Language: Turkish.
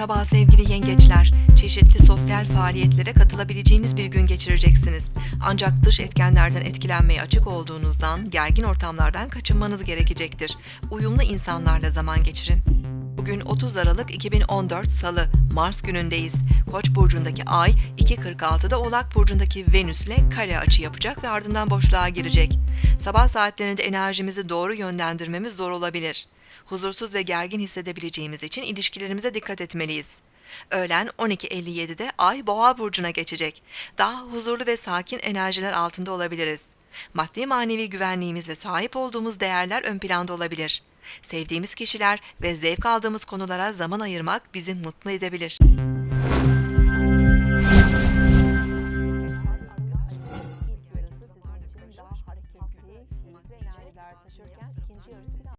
Merhaba sevgili yengeçler. Çeşitli sosyal faaliyetlere katılabileceğiniz bir gün geçireceksiniz. Ancak dış etkenlerden etkilenmeye açık olduğunuzdan gergin ortamlardan kaçınmanız gerekecektir. Uyumlu insanlarla zaman geçirin. Bugün 30 Aralık 2014 Salı, Mars günündeyiz. Koç burcundaki Ay, 2.46'da Oğlak burcundaki Venüs ile kare açı yapacak ve ardından boşluğa girecek. Sabah saatlerinde enerjimizi doğru yönlendirmemiz zor olabilir. Huzursuz ve gergin hissedebileceğimiz için ilişkilerimize dikkat etmeliyiz. Öğlen 12.57'de Ay Boğa burcuna geçecek. Daha huzurlu ve sakin enerjiler altında olabiliriz. Maddi manevi güvenliğimiz ve sahip olduğumuz değerler ön planda olabilir. Sevdiğimiz kişiler ve zevk aldığımız konulara zaman ayırmak bizi mutlu edebilir.